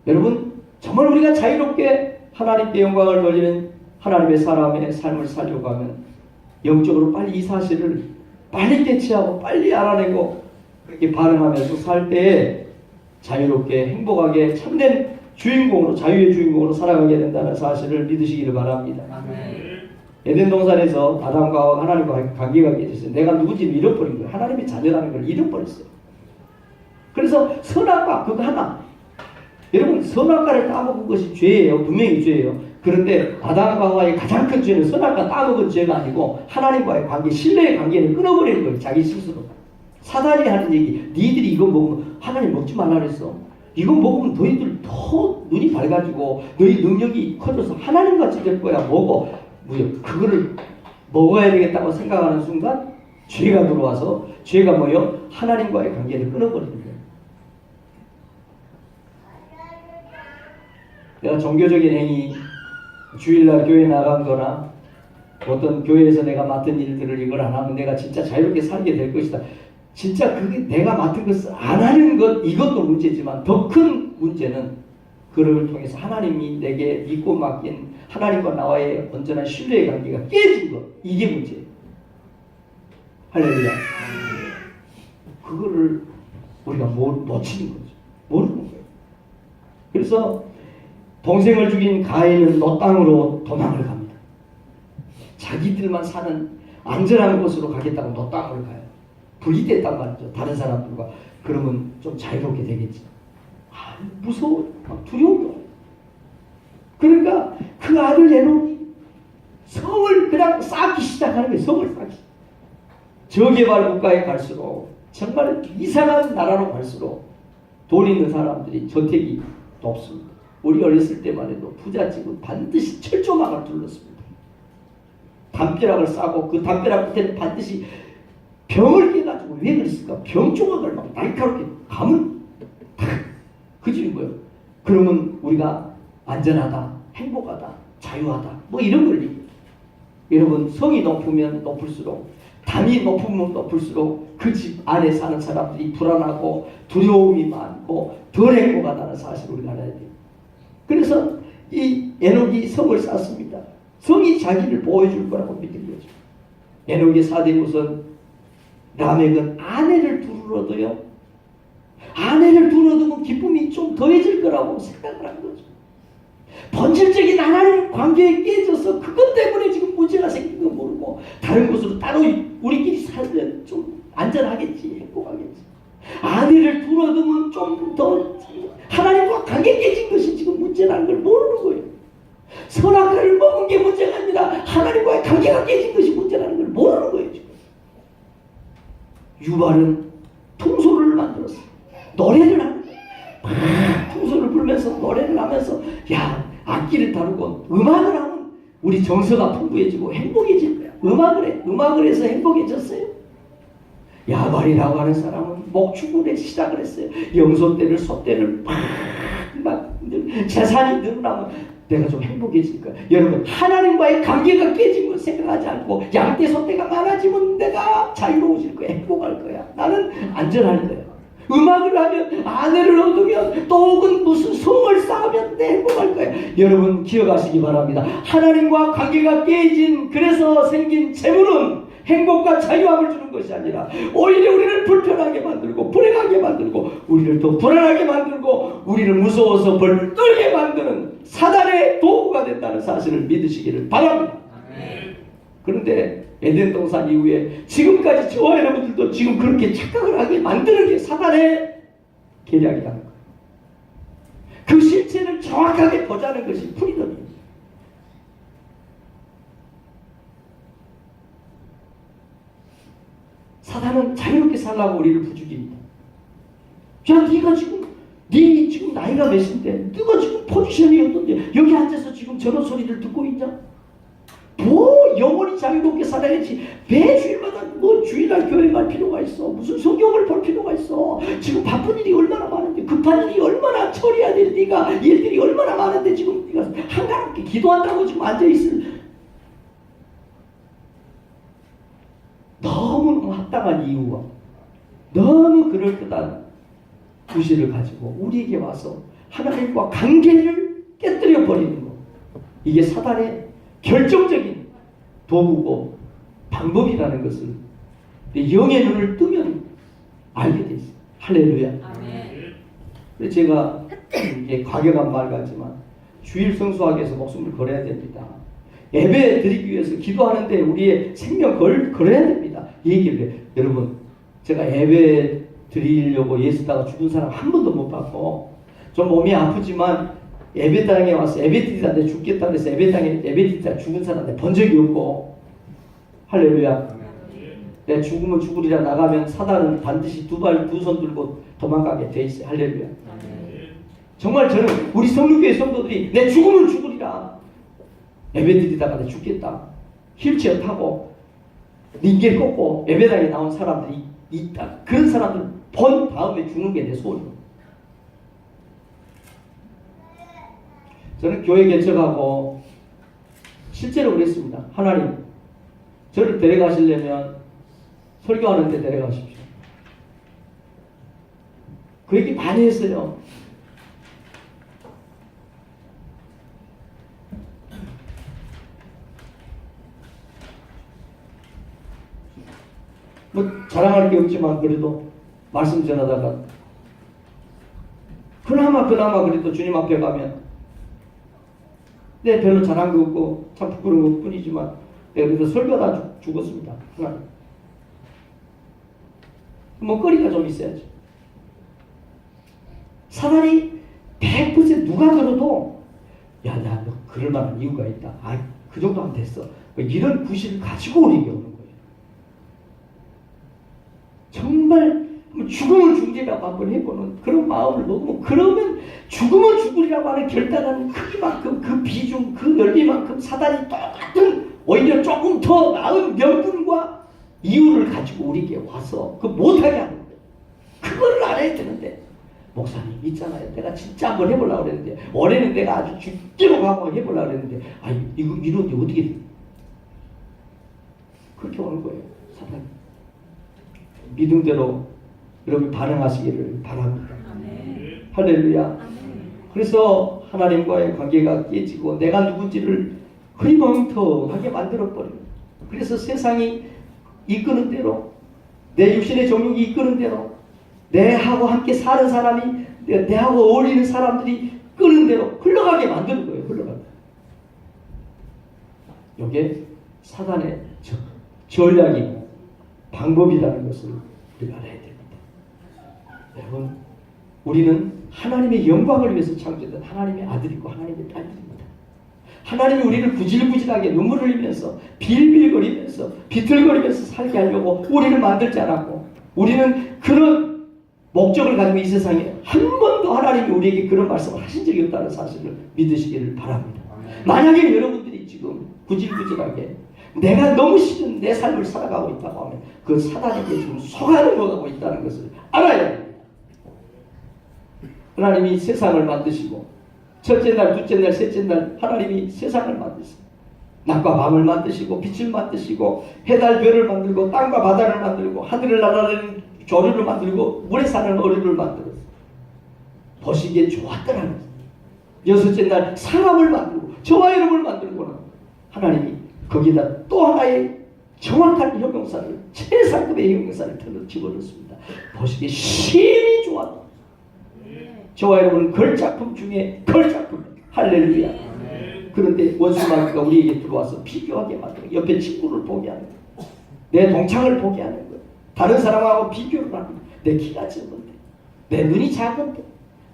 여러분 정말 우리가 자유롭게 하나님께 영광을 돌리는 하나님의 사람의 삶을 살려고 하면 영적으로 빨리 이 사실을 빨리 캐치하고 빨리 알아내고 그렇게 반응하면서 살 때에 자유롭게 행복하게 참된 주인공으로, 자유의 주인공으로 살아가게 된다는 사실을 믿으시기를 바랍니다. 에덴 동산에서 아담과 하나님과 관계가 깨졌어요. 내가 누군지를 잃어버린 거예요. 하나님의 자녀라는 걸 잃어버렸어요. 그래서 선악과 그거 하나, 여러분 선악과를 따먹은 것이 죄예요. 분명히 죄예요. 그런데 아담과 하와의 가장 큰 죄는 선악과 따먹은 죄가 아니고 하나님과의 관계, 신뢰의 관계를 끊어버리는 거예요. 자기 스스로. 사단이 하는 얘기, 니들이 이거 먹으면 하나님 먹지 말라 그랬어. 이거 먹으면 너희들 더 눈이 밝아지고 너희 능력이 커져서 하나님같이 될 거야. 먹어. 그거를 먹어야 되겠다고 생각하는 순간 죄가 들어와서 죄가 뭐예요? 하나님과의 관계를 끊어버리는 거예요. 내가 종교적인 행위, 주일날 교회 나간 거나 어떤 교회에서 내가 맡은 일들을 이걸 안 하면 내가 진짜 자유롭게 살게 될 것이다. 진짜 그게 내가 맡은 것을 안 하는 것, 이것도 문제지만 더 큰 문제는 그를 통해서 하나님이 내게 믿고 맡긴 하나님과 나와의 온전한 신뢰의 관계가 깨진 것, 이게 문제예요. 할렐루야. 그거를 우리가 놓치는 거죠. 모르는 거예요. 그래서 동생을 죽인 가인은 노 땅으로 도망을 갑니다. 자기들만 사는 안전한 곳으로 가겠다고 노 땅으로 가요. 분리됐단 말이죠. 다른 사람들과. 그러면 좀 자유롭게 되겠지. 무서워. 두려워. 그러니까 그 아들 에녹이 성을 그냥 쌓기 시작하는 거예요. 성을 쌓기. 저개발 국가에 갈수록 정말 이상한 나라로 갈수록 돈 있는 사람들이 저택이 높습니다. 우리 어렸을 때만 해도 부잣집은 반드시 철조망을 둘렀습니다. 담벼락을 싸고 그 담벼락 밑에는 반드시 병을 깨가지고, 왜 그랬을까? 병조각을 막 날카롭게 감은 그 집이 뭐예요? 그러면 우리가 안전하다, 행복하다, 자유하다, 뭐 이런 걸 얘기해요. 여러분, 성이 높으면 높을수록, 담이 높으면 높을수록 그 집 안에 사는 사람들이 불안하고 두려움이 많고 덜 행복하다는 사실을 우리가 알아야 돼요. 그래서 이 에녹이 성을 쌓습니다. 성이 자기를 보호해줄 거라고 믿는 거죠. 에녹의 4대 우선, 라멕은 아내를 두루러도요, 아내를 두루러두면 기쁨이 좀 더해질 거라고 생각을 한 거죠. 본질적인 하나님 관계에 깨져서 그것 때문에 지금 문제가 생긴 거 모르고 다른 곳으로 따로 우리끼리 살면 좀 안전하겠지, 행복하겠지. 아내를 두루러두면 좀 더 하나님과 관계 깨진 것이 지금 문제라는 걸 모르는 거예요. 선악과를 먹은 게 문제가 아니라 하나님과의 관계가 깨진 것이 문제라는 걸 모르는 거예요. 지금 유발은 통소를 만들었어요. 노래를 하는 거예요. 통소를 불면서 노래를 하면서, 야, 악기를 다루고 음악을 하면 우리 정서가 풍부해지고 행복해질 거야. 음악을 해서 행복해졌어요. 야발이라고 하는 사람은 목축을 시작을 했어요. 염소떼를, 소떼를 막 재산이 늘어나면 내가 좀 행복해질 거야. 여러분, 하나님과의 관계가 깨진 걸 생각하지 않고 양떼, 소떼가 많아지면 내가 자유로워질 거야. 행복할 거야. 나는 안전할 거야. 음악을 하면, 아내를 얻으면, 또 혹은 무슨 성을 쌓으면 내 행복할 거야. 여러분, 기억하시기 바랍니다. 하나님과 관계가 깨진, 그래서 생긴 재물은 행복과 자유함을 주는 것이 아니라 오히려 우리를 불편하게 만들고 불행하게 만들고 우리를 더 불안하게 만들고 우리를 무서워서 벌벌 떨게 만드는 사단의 도구가 된다는 사실을 믿으시기를 바랍니다. 그런데 에덴 동산 이후에 지금까지 저와 여러분들도 지금 그렇게 착각을 하게 만드는 게 사단의 계략이라는 거예요. 그 실체를 정확하게 보자는 것이 프리덤입니다. 사단은 자유롭게 살라고 우리를 부추깁니다. 야, 네가 지금, 네 지금 나이가 몇인데, 네가 지금 포지션이 어떤데 여기 앉아서 지금 저런 소리를 듣고 있냐? 뭐 영원히 자유롭게 살아야지. 매 주일마다 뭐 주일날 교회 갈 필요가 있어? 무슨 성경을 볼 필요가 있어? 지금 바쁜 일이 얼마나 많은데, 급한 일이 얼마나 처리해야 될 네가 일들이 얼마나 많은데 지금 네가 한가롭게 기도한다고 지금 앉아있을, 너무 합당한 이유와 너무 그럴듯한 구실을 가지고 우리에게 와서 하나님과 관계를 깨뜨려 버리는 것, 이게 사단의 결정적인 도구고 방법이라는 것을 영의 눈을 뜨면 알게 돼 있어요. 할렐루야. 아멘. 제가 이게 과격한 말 같지만 주일 성수하기 위해서 목숨을 걸어야 됩니다. 예배 드리기 위해서 기도하는데 우리의 생명 걸어야 됩니다. 이 얘기를 해요. 여러분, 제가 예배 드리려고 예수다가 죽은 사람 한 번도 못 봤고, 좀 몸이 아프지만 예배당에 와서 예배 드리다 내 죽겠다 그래서 예배당에 예배 드리다 죽은 사람 내가 본 적이 없고, 할렐루야. 내 죽으면 죽으리라 나가면 사단은 반드시 두 손 들고 도망가게 돼 있어요. 할렐루야. 정말 저는 우리 성육교회 성도들이 내 죽으면 죽으리라, 예배 드리다가 내 죽겠다, 휠체어 타고 링겔 꽂고 예배당에 나온 사람들이 있다. 그런 사람들 본 다음에 죽는 게 내 소원이에요. 저는 교회 개척하고 실제로 그랬습니다. 하나님, 저를 데려가시려면 설교하는 데 데려가십시오. 그 얘기 많이 했어요. 뭐 자랑할 게 없지만 그래도 말씀 전하다가 그나마 그래도 주님 앞에 가면 내 별로 잘한 거 없고 참 부끄러운 것 뿐이지만 내가 그래서 설교하다 죽었습니다. 하나님, 먹거리가 좀 있어야죠. 사단이 100% 누가 들어도 야, 나 너 그럴 만한 이유가 있다, 아, 그 정도 하면 됐어, 뭐 이런 구실을 가지고 우리에게 오는 거예요. 정말 죽음을 죽으리라고 한번 해보는 그런 마음을 먹으면, 그러면 죽으면 죽으리라고 하는 결단은 크기만큼, 그 비중, 그 넓이만큼 사단이 똑같은, 오히려 조금 더 나은 명분과 이유를 가지고 우리에게 와서 그 못하게 하는 거예요. 그걸 알아야 되는데, 목사님 있잖아요, 내가 진짜 한번 해보려고 그랬는데, 올해는 내가 아주 죽기로 가고 해보려고 그랬는데, 이거 이런데 어떻게 돼? 그렇게 오는 거예요, 사단이. 믿음대로 여러분 반응하시기를 바랍니다. 할렐루야. 그래서 하나님과의 관계가 깨지고 내가 누군지를 흐리멍텅하게 만들어버려요. 그래서 세상이 이끄는 대로, 내 육신의 정욕이 이끄는 대로, 내하고 함께 사는 사람이, 내하고 어울리는 사람들이 끄는 대로 흘러가게 만드는 거예요. 흘러가게. 이게 사단의 전략이고 방법이라는 것을 우리가 알아야 됩니다. 여러분, 우리는 하나님의 영광을 위해서 창조된 하나님의 아들이고 하나님의 딸들입니다. 하나님이 우리를 구질구질하게 눈물 흘리면서 빌빌거리면서 비틀거리면서 살게 하려고 우리를 만들지 않았고, 우리는 그런 목적을 가지고 이 세상에 한 번도 하나님이 우리에게 그런 말씀을 하신 적이 없다는 사실을 믿으시기를 바랍니다. 만약에 여러분들이 지금 구질구질하게 내가 너무 싫은 내 삶을 살아가고 있다고 하면 그 사단에게 지금 속아를 먹고 있다는 것을 알아야 됩니다. 하나님이 세상을 만드시고 첫째 날, 둘째 날, 셋째 날 하나님이 세상을 만드시고 낮과 밤을 만드시고 빛을 만드시고 해달 별을 만들고 땅과 바다를 만들고 하늘을 날아다니는 조류를 만들고 물에 사는 어류를 만들었어요. 보시기에 좋았더라는 거예요. 여섯째 날 사람을 만들고 저와 여러분을 만들고는 하나님이 거기다 또 하나의 정확한 형용사를, 최상급의 형용사를 집어넣습니다. 보시기에 심히 좋았다. 저와 여러분은 걸작품 중에 걸작품. 할렐루야. 그런데 원수마귀가 우리에게 들어와서 비교하게 만들고 옆에 친구를 보게 하는 거예요. 내 동창을 보게 하는 거예요. 다른 사람하고 비교를 하는 거예요. 내 키가 작은데, 내 눈이 작은데,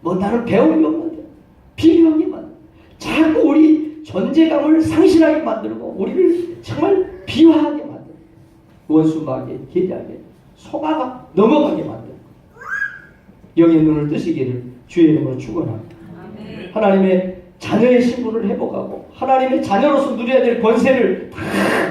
뭐 나는 배움이 없는데 비교하게 만들고 자꾸 우리 존재감을 상실하게 만들고 우리를 정말 비화하게 만들고 원수마귀의 계략에 속아가 넘어가게 만들고 영의 눈을 뜨시기를 주의 이름으로 축원합니다. 하나님의 자녀의 신분을 회복하고 하나님의 자녀로서 누려야 될 권세를 다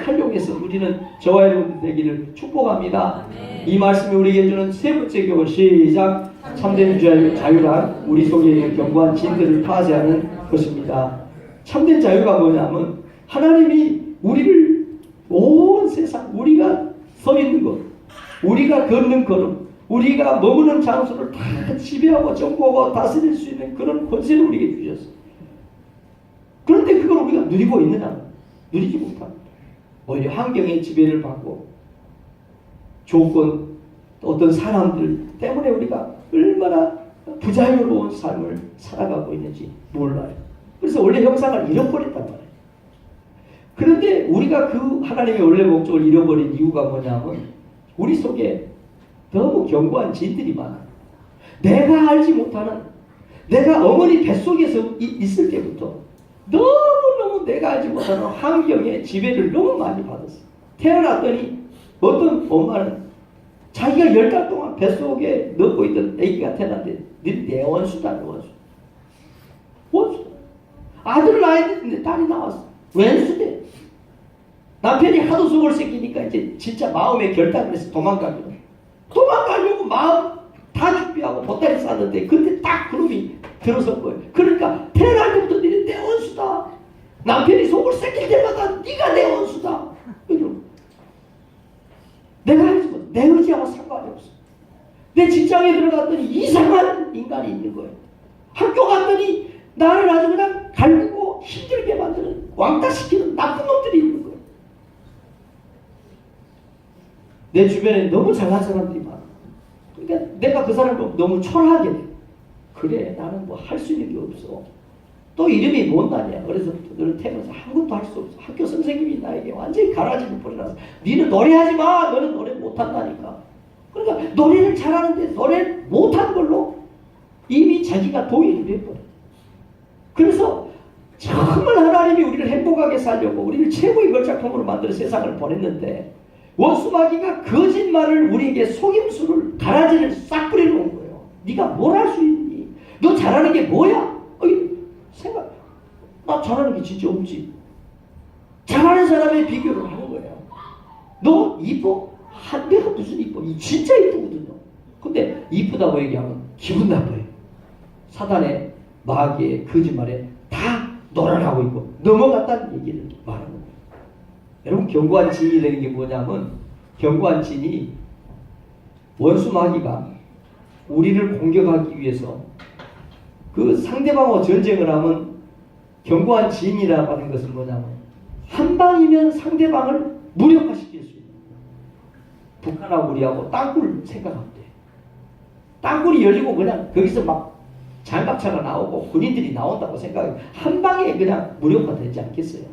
활용해서 우리는 저와 여러분 되기를 축복합니다. 이 말씀이 우리에게 주는 세 번째 교훈, 시작. 참된 자유란 우리 속에 있는 견고한 진들을 파쇄하는 것입니다. 참된 자유가 뭐냐면 하나님이 우리를 온 세상, 우리가 서 있는 것, 우리가 걷는 걸음, 우리가 머무는 장소를 다 지배하고 정복하고 다스릴 수 있는 그런 권세를 우리에게 주셨어요. 그런데 그걸 우리가 누리고 있느냐? 누리지 못합니다. 오히려 환경의 지배를 받고 조건, 어떤 사람들 때문에 우리가 얼마나 부자유로운 삶을 살아가고 있는지 몰라요. 그래서 원래 형상을 잃어버렸단 말이에요. 그런데 우리가 그 하나님의 원래 목적을 잃어버린 이유가 뭐냐면 우리 속에 너무 견고한 진들이 많아요. 내가 알지 못하는, 내가 어머니 뱃속에서 있을 때부터 너무너무 내가 알지 못하는 환경의 지배를 너무 많이 받았어요. 태어났더니 어떤 엄마는 자기가 10달 동안 뱃속에 넣고 있던 아기가 태어났는데 내 원수다, 내 원수. 원수다. 아들을 낳아야 되는데 딸이 나왔어. 왼수대. 남편이 하도 속을 새기니까 이제 진짜 마음의 결단을 해서 도망가려고 마음 다 준비하고 보따리 쌌는데 그때 딱 그놈이 들어선 거예요. 그러니까 태어날 때부터 너는 내 원수다. 남편이 속을 새길 때마다 네가 내 원수다. 내가 하지 못, 내 의지하고 상관이 없어. 내 직장에 들어갔더니 이상한 인간이 있는 거예요. 학교 갔더니 나를 아주 그냥 갈구고 힘들게 만드는, 왕따시키는 나쁜 놈들이 있는 거예요. 내 주변에 너무 잘난 사람들이 많아. 그러니까 내가 그 사람을 너무 초라하게 돼. 그래, 나는 뭐 할 수 있는 게 없어. 또 이름이 못나냐. 그래서 너는 태어나서 아무것도 할 수 없어. 학교 선생님이 나에게 완전히 가라지를 버려놔서 니는 노래하지 마. 너는 노래 못한다니까. 그러니까 노래를 잘하는데 노래를 못한 걸로 이미 자기가 도인이 돼버려. 그래서 정말 하나님이 우리를 행복하게 살려고 우리를 최고의 걸작품으로 만들어 세상을 보냈는데 원수마귀가 거짓말을 우리에게 속임수를 가라지를 싹 뿌려놓은 거예요. 네가 뭘 할 수 있니? 너 잘하는 게 뭐야? 생각, 나 잘하는 게 진짜 없지. 잘하는 사람의 비교를 하는 거예요. 너 이뻐? 내가 무슨 이뻐? 진짜 이쁘거든요. 근데 이쁘다고 얘기하면 기분 나빠요. 사단의 마귀의 거짓말에 다 놀아나고 있고 넘어갔다는 얘기를 말하는 거예요. 여러분, 견고한 진이라는 게 뭐냐면, 견고한 진이 원수 마귀가 우리를 공격하기 위해서 그 상대방과 전쟁을 하면 견고한 진이라고 하는 것은 뭐냐면 한 방이면 상대방을 무력화시킬 수 있는 거예요. 북한하고 우리하고 땅굴 생각하면 돼. 땅굴이 열리고 그냥 거기서 막 장갑차가 나오고 군인들이 나온다고 생각해. 한 방에 그냥 무력화되지 않겠어요?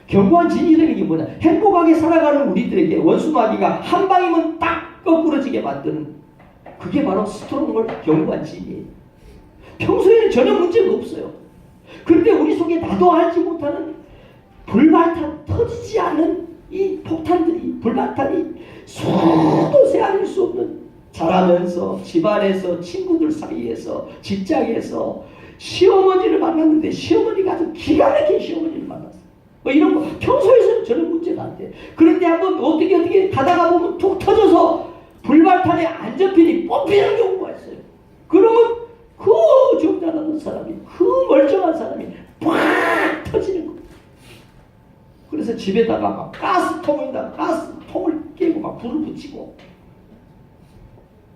견고한 진이라는 게 뭐냐? 행복하게 살아가는 우리들에게 원수마귀가 한 방이면 딱 거꾸러지게 만드는, 그게 바로 스트롱홀 견고한 진이에요. 평소에는 전혀 문제가 없어요. 그런데 우리 속에 나도 알지 못하는 불발탄, 터지지 않는 이 폭탄들이, 불발탄이 수도 세알릴 수 없는, 자라면서 집안에서, 친구들 사이에서, 직장에서 시어머니를 만났는데 시어머니가 아주 기가 막힌 시어머니를 만났어요. 이런 거 평소에서는 전혀 문제가 안 돼. 그런데 한번 어떻게 가다가 보면 툭 터져서 불발탄의 안전핀이 뽑히는 경우가 있어요. 그러면 그 정자라는 사람이, 그 멀쩡한 사람이 팍 터지는 거예요. 그래서 집에다가 막 가스통에다가 가스통을 깨고 막 불을 붙이고,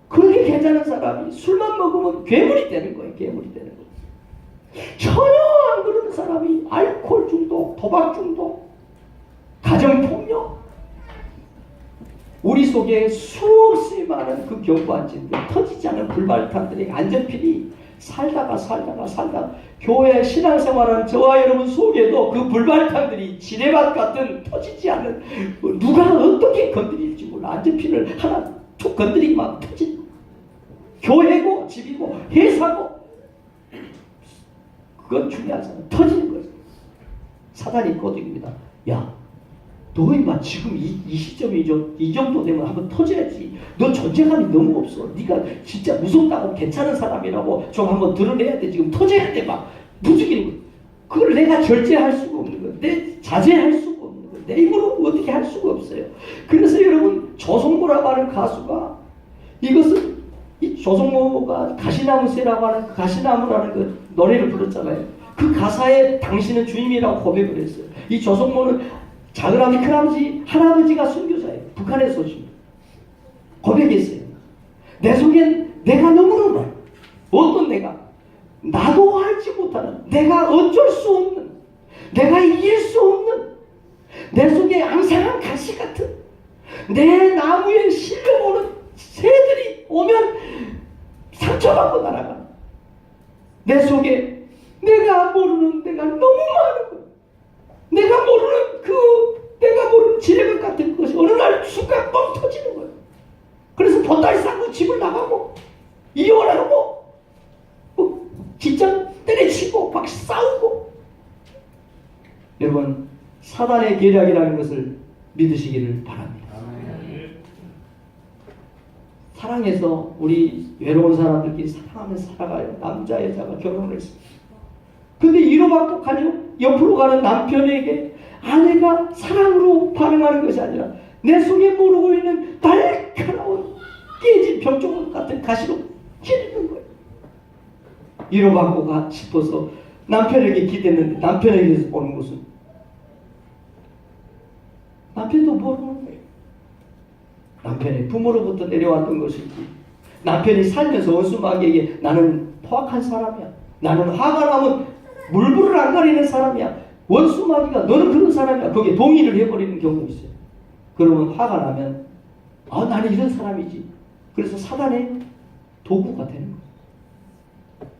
그렇게 괜찮은 사람이 술만 먹으면 괴물이 되는 거예요. 괴물이 되는 거예요. 전혀 안 그러는 사람이 알코올 중독, 도박 중독, 가정폭력, 우리 속에 수없이 많은 그 견고한 진들, 터지지 않은 불발탄들의 안전핀이 살다가 교회 신앙생활하는 저와 여러분 속에도 그 불발탄들이 지뢰밭 같은 터지지 않는, 누가 어떻게 건드릴지 몰라. 안전핀을 하나 툭 건드리기만 터진, 교회고 집이고 회사고, 그건 중요하지 않아. 터지는 거예요. 사단이 꼬집니다. 야, 너 임마 지금 이 시점이죠. 이 정도 되면 한번 터져야지. 너 존재감이 너무 없어. 네가 진짜 무섭다고 괜찮은 사람이라고 좀 한번 드러내야 돼. 지금 터져야 돼. 막 부추기는 거야. 그걸 내가 절제할 수가 없는 거야. 내 자제할 수가 없는 거야. 내 입으로 어떻게 할 수가 없어요. 그래서 여러분, 조성모라고 하는 가수가, 이것은 이 조성모가 가시나무새라고 하는 그 가시나무라는 그 노래를 불렀잖아요. 그 가사에 당신은 주님이라고 고백을 했어요. 이 조성모는 작은아버지, 큰아버지, 할아버지가 선교사예요. 북한에서 오신 고백했어요. 내 속엔 내가 너무너무, 어떤 내가, 나도 알지 못하는, 내가 어쩔 수 없는, 내가 이길 수 없는, 내 속에 앙상한 가시 같은, 내 나무에 실려오는 새들이 오면 상처받고 날아가. 내 속에 내가 모르는 내가 너무 많은 거야. 내가 모르는 지뢰밭 같은 것이 어느 날 순간 뻥 터지는 거예요. 그래서 보따리 싸고 집을 나가고 이혼하고 직장 때려치고 막 싸우고. 여러분, 사단의 계략이라는 것을 믿으시기를 바랍니다. 사랑해서 우리 외로운 사람들끼리 사랑하면서 살아가요. 남자 여자가 결혼을 했습니다. 근데 위로받고 가죠. 옆으로 가는 남편에게 아내가 사랑으로 반응하는 것이 아니라 내 속에 모르고 있는 날카로운 깨진 병조각 같은 가시로 찌르는 거예요. 위로받고 가 싶어서 남편에게 기댔는데 남편에게서 보는 것은 남편도 모르는 거예요. 남편의 부모로부터 내려왔던 것이지, 남편이 살면서 원수마귀에게 나는 포악한 사람이야, 나는 화가 나면 물불을 안 가리는 사람이야, 원수마귀가 너는 그런 사람이야, 거기에 동의를 해버리는 경우가 있어요. 그러면 화가 나면 나는 이런 사람이지. 그래서 사단의 도구가 되는 거예요.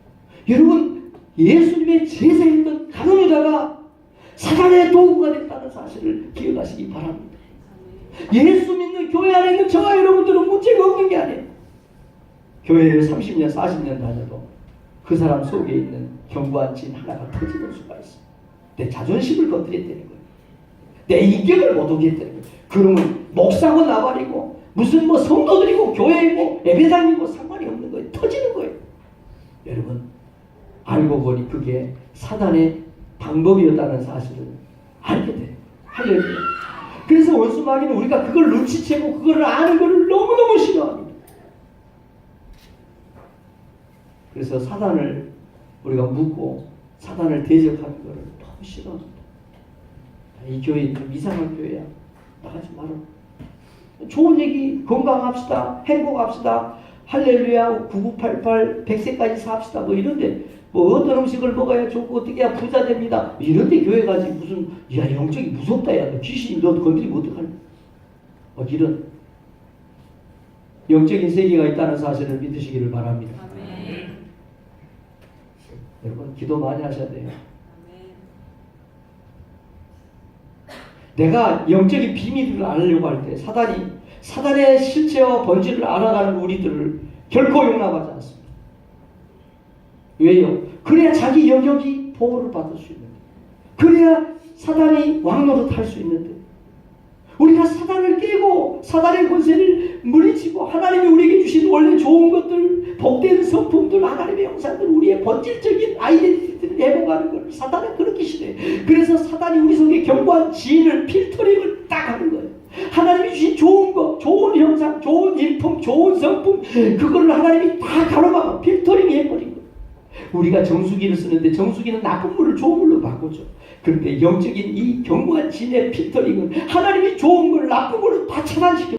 여러분, 예수님의 제사했던 가룟유다가 사단의 도구가 됐다는 사실을 기억하시기 바랍니다. 예수 믿는 교회 안에 있는 저와 여러분들은 문제가 없는 게 아니에요. 교회를 30년, 40년 다녀도 그 사람 속에 있는 견고한 진 하나가 터지는 수가 있어요. 내 자존심을 건드렸다는 거예요. 내 인격을 못 오겠다는 거예요. 그러면 목사고 나발이고 무슨 뭐 성도들이고 교회이고 예배당이고 상관이 없는 거예요. 터지는 거예요. 여러분 알고 보니 그게 사단의 방법이었다는 사실을 알게 돼요. 할렐루야. 그래서 원수 마귀는 우리가 그걸 눈치채고 그걸 아는 것을 너무너무 싫어합니다. 그래서 사단을 우리가 묻고 사단을 대적하는 것을 너무 싫어합니다. 이 교회 좀 이상한 교회야. 나가지 마라. 좋은 얘기 건강합시다. 행복합시다. 할렐루야 9988 100세까지 삽시다. 뭐 이런데 뭐 어떤 음식을 먹어야 좋고 어떻게 해야 부자 됩니다. 이런데 교회 가지 무슨 야 영적이 무섭다. 야 너 귀신이 너 건드리면 어떡하냐. 이런 영적인 세계가 있다는 사실을 믿으시기를 바랍니다. 아멘. 여러분 기도 많이 하셔야 돼요. 아멘. 내가 영적인 비밀을 알려고 할 때 사단의 실체와 본질을 알아가는 우리들을 결코 용납하지 않습니다. 왜요? 그래야 자기 영역이 보호를 받을 수 있는데, 그래야 사단이 왕노릇 할 수 있는데, 우리가 사단을 깨고 사단의 권세를 물리치고 하나님이 우리에게 주신 원래 좋은 것들, 복된 성품들, 하나님의 형상들, 우리의 본질적인 아이덴티티를 회복하는 걸 사단은 그렇게 싫어해요. 그래서 사단이 우리 속에 견고한 지인을 필터링을 딱 하는 거예요. 하나님이 주신 좋은 거, 좋은 형상, 좋은 인품, 좋은 성품, 그거를 하나님이 다 가로막아 필터링 해버린 거예요. 우리가 정수기를 쓰는데 정수기는 나쁜 물을 좋은 물로 바꾸죠. 그런데 영적인 이 견고한 진의 필터링은 하나님이 좋은 걸 나쁜 걸로 다 차단시켜.